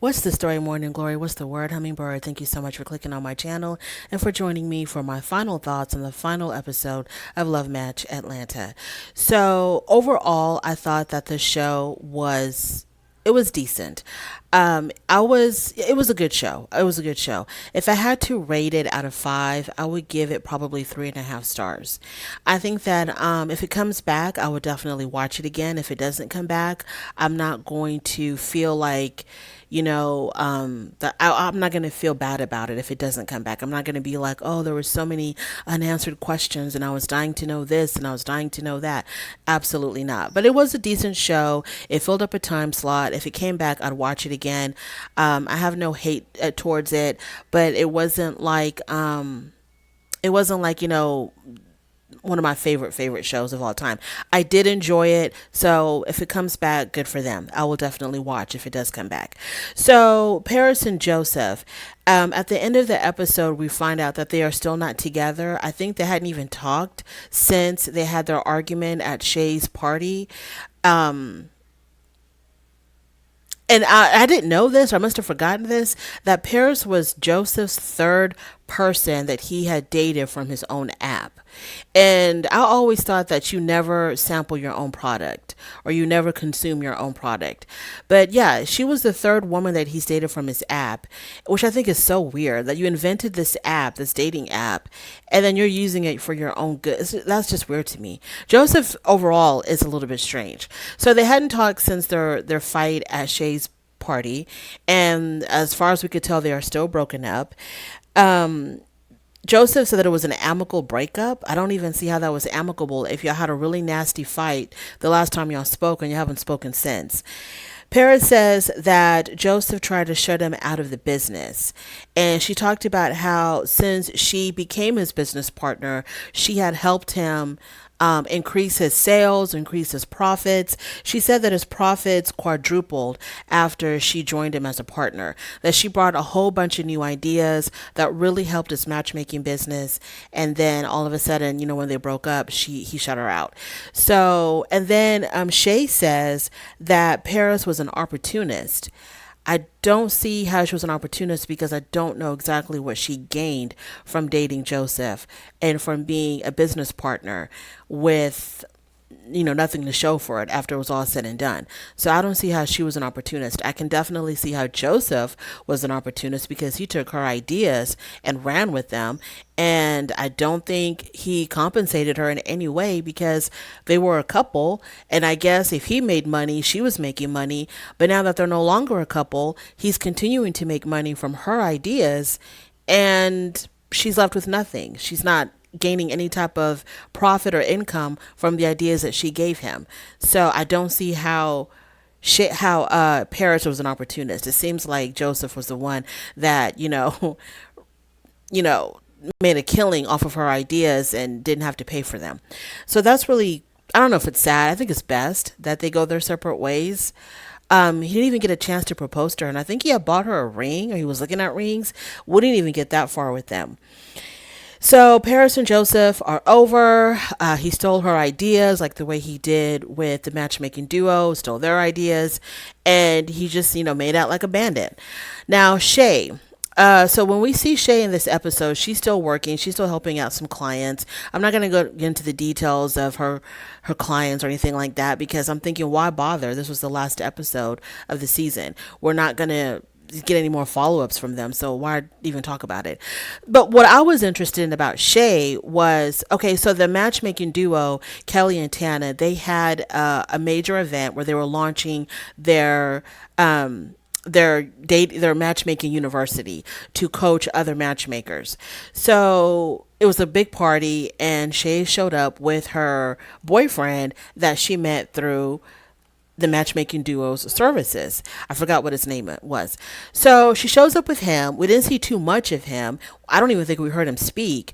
What's the story, Morning Glory? What's the word, Hummingbird? Thank you so much for clicking on my channel and for joining me for my final thoughts on the final episode of Love Match Atlanta. So, overall, I thought that the show was it was decent. It was a good show. It was a good show. If I had to rate it out of five, I would give it probably 3.5 stars. I think that if it comes back, I would definitely watch it again. If it doesn't come back, I'm not going to feel like, I'm not going to feel bad about it if it doesn't come back. I'm not going to be like, oh, there were so many unanswered questions and I was dying to know this and I was dying to know that. Absolutely not. But it was a decent show. It filled up a time slot. If it came back, I'd watch it again. I have no hate towards it, but it wasn't like, one of my favorite shows of all time. I did enjoy it, so if it comes back, good for them. I will definitely watch if it does come back. So Paris and Joseph, at the end of the episode, we find out that they are still not together. I think they hadn't even talked since they had their argument at Shay's party. Um, and I didn't know this, or I must have forgotten this, that Paris was Joseph's third person that he had dated from his own app. And I always thought that you never sample your own product or you never consume your own product. But yeah, she was the third woman that he's dated from his app, which I think is so weird that you invented this app, this dating app, and then you're using it for your own good. That's just weird to me. Joseph overall is a little bit strange. So they hadn't talked since their fight at Shay's party, and as far as we could tell, they are still broken up. Um, Joseph said that it was an amicable breakup. I don't even see how that was amicable if y'all had a really nasty fight the last time y'all spoke and you haven't spoken since. Paris says that Joseph tried to shut him out of the business. And she talked about how since she became his business partner, she had helped him increase his sales, increase his profits. She said that his profits quadrupled after she joined him as a partner, that she brought a whole bunch of new ideas that really helped his matchmaking business. And then all of a sudden, when they broke up, he shut her out. So, and then Shay says that Paris was an opportunist. I don't see how she was an opportunist because I don't know exactly what she gained from dating Joseph and from being a business partner with nothing to show for it after it was all said and done. So I don't see how she was an opportunist. I can definitely see how Joseph was an opportunist because he took her ideas and ran with them. And I don't think he compensated her in any way because they were a couple. And I guess if he made money, she was making money. But now that they're no longer a couple, he's continuing to make money from her ideas. And she's left with nothing. She's not gaining any type of profit or income from the ideas that she gave him. So I don't see how Paris was an opportunist. It seems like Joseph was the one that you know made a killing off of her ideas and didn't have to pay for them. So that's really, I don't know if it's sad. I think it's best that they go their separate ways. He didn't even get a chance to propose to her, and I think he had bought her a ring, or he was looking at rings. Wouldn't even get that far with them. So Paris and Joseph are over. He stole her ideas, like the way he did with the matchmaking duo, stole their ideas, and he just, made out like a bandit. Now, Shay. So when we see Shay in this episode, she's still working. She's still helping out some clients. I'm not going to go into the details of her clients or anything like that because I'm thinking, why bother? This was the last episode of the season. We're not going to get any more follow-ups from them, so why even talk about it? But what I was interested in about Shay was, okay, so the matchmaking duo Kelly and Tana, they had a major event where they were launching their matchmaking university to coach other matchmakers. So it was a big party, and Shay showed up with her boyfriend that she met through the matchmaking duo's services. I forgot what his name was. So she shows up with him. We didn't see too much of him. I don't even think we heard him speak.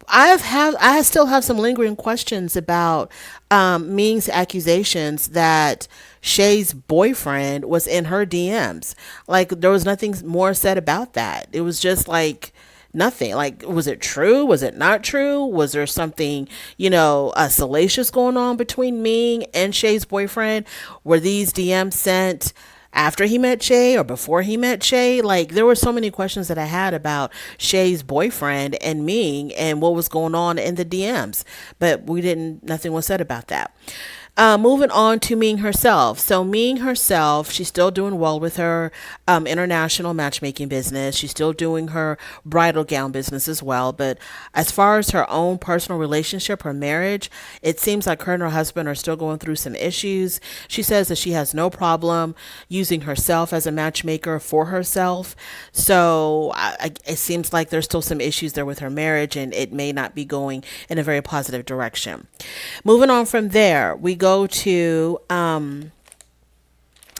I still have some lingering questions about Ming's accusations that Shay's boyfriend was in her DMs. Like, there was nothing more said about that. It was just like nothing. Like, was it true? Was it not true? Was there something, salacious going on between Ming and Shay's boyfriend? Were these DMs sent after he met Shay or before he met Shay? Like, there were so many questions that I had about Shay's boyfriend and Ming and what was going on in the DMs, but nothing was said about that. Moving on to Ming herself. So Ming herself, she's still doing well with her international matchmaking business. She's still doing her bridal gown business as well. But as far as her own personal relationship, her marriage, it seems like her and her husband are still going through some issues. She says that she has no problem using herself as a matchmaker for herself. So it seems like there's still some issues there with her marriage, and it may not be going in a very positive direction. Moving on from there, we go to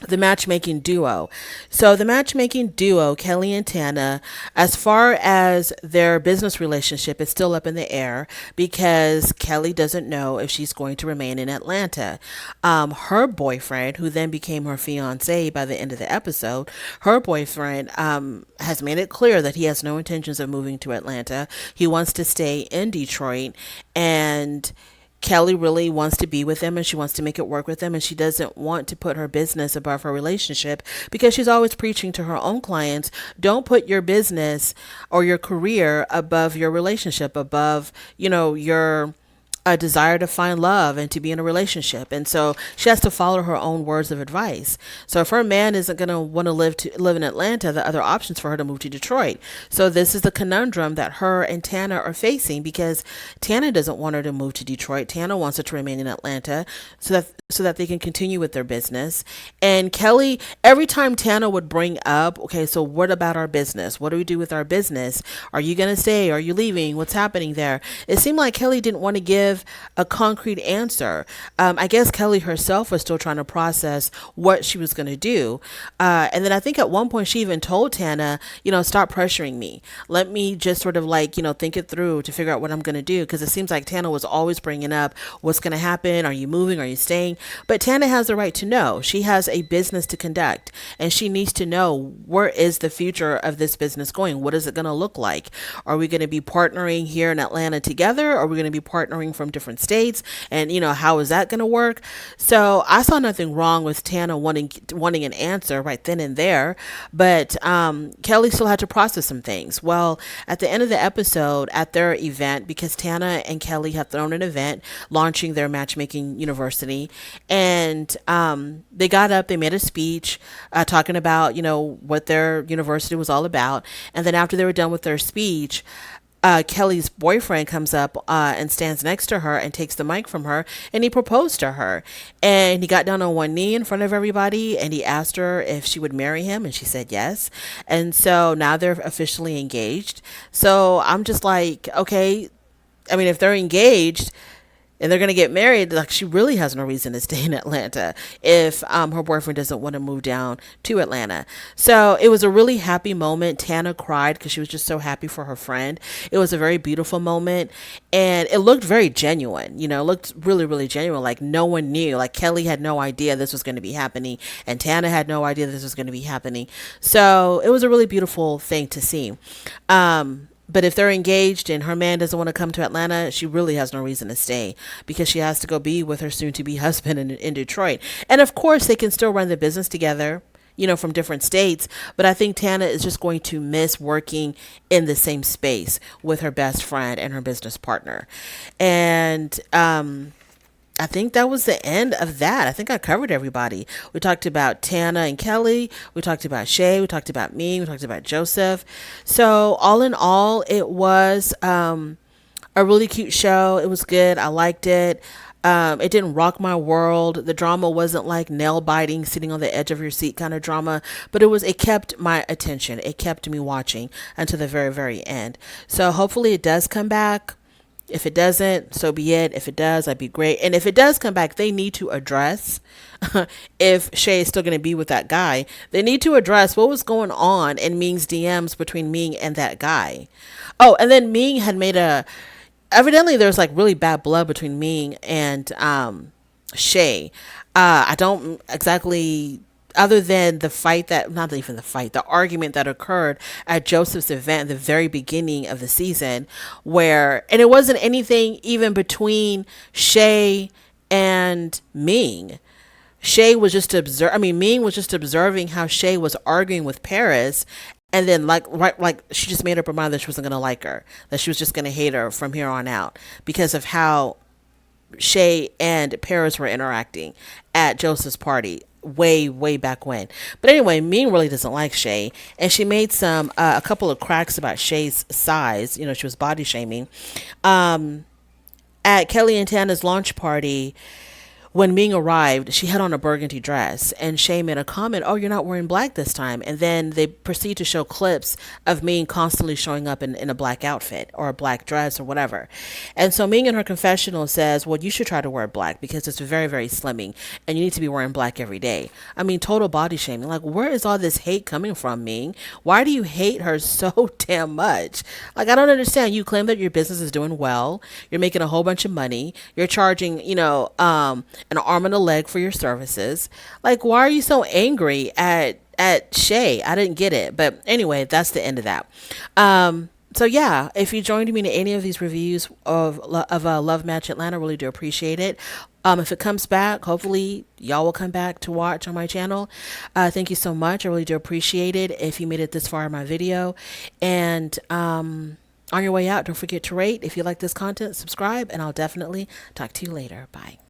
the matchmaking duo. So the matchmaking duo, Kelly and Tana, as far as their business relationship, is still up in the air because Kelly doesn't know if she's going to remain in Atlanta. Her boyfriend, who then became her fiance by the end of the episode, her boyfriend has made it clear that he has no intentions of moving to Atlanta. He wants to stay in Detroit, and Kelly really wants to be with him and she wants to make it work with him, and she doesn't want to put her business above her relationship because she's always preaching to her own clients, don't put your business or your career above your relationship, above, your a desire to find love and to be in a relationship. And so she has to follow her own words of advice. So if her man isn't going to want to live in Atlanta, the other options for her to move to Detroit. So this is the conundrum that her and Tana are facing, because Tana doesn't want her to move to Detroit. Tana wants her to remain in Atlanta so that they can continue with their business. And Kelly, every time Tana would bring up, okay, so what about our business? What do we do with our business? Are you going to stay? Are you leaving? What's happening there? It seemed like Kelly didn't want to give a concrete answer. I guess Kelly herself was still trying to process what she was going to do. And then I think at one point she even told Tana, stop pressuring me. Let me just sort of think it through to figure out what I'm going to do. Because it seems like Tana was always bringing up what's going to happen. Are you moving? Are you staying? But Tana has the right to know. She has a business to conduct, and she needs to know, where is the future of this business going? What is it going to look like? Are we going to be partnering here in Atlanta together? Are we going to be partnering from different states? And how is that going to work? So I saw nothing wrong with Tana wanting an answer right then and there, but Kelly still had to process some things. Well, at the end of the episode, at their event, because Tana and Kelly have thrown an event launching their matchmaking university, and they got up, they made a speech talking about what their university was all about. And then after they were done with their speech, Kelly's boyfriend comes up and stands next to her and takes the mic from her, and he proposed to her. And he got down on one knee in front of everybody, and he asked her if she would marry him, and she said yes. And so now they're officially engaged. So I'm just like, okay, I mean, if they're engaged and they're going to get married, like, she really has no reason to stay in Atlanta if her boyfriend doesn't want to move down to Atlanta. So it was a really happy moment. Tana cried because she was just so happy for her friend. It was a very beautiful moment, and it looked very genuine. It looked really, really genuine. Like, no one knew. Like, Kelly had no idea this was going to be happening, and Tana had no idea this was going to be happening. So it was a really beautiful thing to see. But if they're engaged and her man doesn't want to come to Atlanta, she really has no reason to stay, because she has to go be with her soon-to-be husband in Detroit. And of course, they can still run the business together, from different states. But I think Tana is just going to miss working in the same space with her best friend and her business partner. And I think that was the end of that. I think I covered everybody. We talked about Tana and Kelly. We talked about Shay. We talked about me. We talked about Joseph. So all in all, it was a really cute show. It was good. I liked it. It didn't rock my world. The drama wasn't like nail biting, sitting on the edge of your seat kind of drama, but it kept my attention. It kept me watching until the very, very end. So hopefully it does come back. If it doesn't, so be it. If it does, I'd be great. And if it does come back, they need to address if Shay is still going to be with that guy. They need to address what was going on in Ming's DMs between Ming and that guy. Oh, and then Ming had evidently there's like really bad blood between Ming and Shay. I don't exactly, other than the argument that occurred at Joseph's event at the very beginning of the season, and it wasn't anything even between Shay and Ming. Shay was just Ming was just observing how Shay was arguing with Paris, and then like she just made up her mind that she wasn't gonna like her, that she was just gonna hate her from here on out because of how Shay and Paris were interacting at Joseph's party way back when. But anyway, Ming really doesn't like Shay, and she made a couple of cracks about Shay's size. You know, she was body shaming. At Kelly and Tana's launch party, when Ming arrived, she had on a burgundy dress, and Shay made a comment, "Oh, you're not wearing black this time." And then they proceed to show clips of Ming constantly showing up in a black outfit or a black dress or whatever. And so Ming in her confessional says, "Well, you should try to wear black because it's very slimming, and you need to be wearing black every day." I mean, total body shaming. Like, where is all this hate coming from, Ming? Why do you hate her so damn much? Like, I don't understand. You claim that your business is doing well, you're making a whole bunch of money, you're charging, an arm and a leg for your services. Like, why are you so angry at Shay? I didn't get it. But anyway, that's the end of that. So yeah, if you joined me in any of these reviews of Love Match Atlanta, really do appreciate it. If it comes back, hopefully y'all will come back to watch on my channel. Thank you so much. I really do appreciate it. If you made it this far in my video, and on your way out, don't forget to rate. If you like this content, subscribe, and I'll definitely talk to you later. Bye.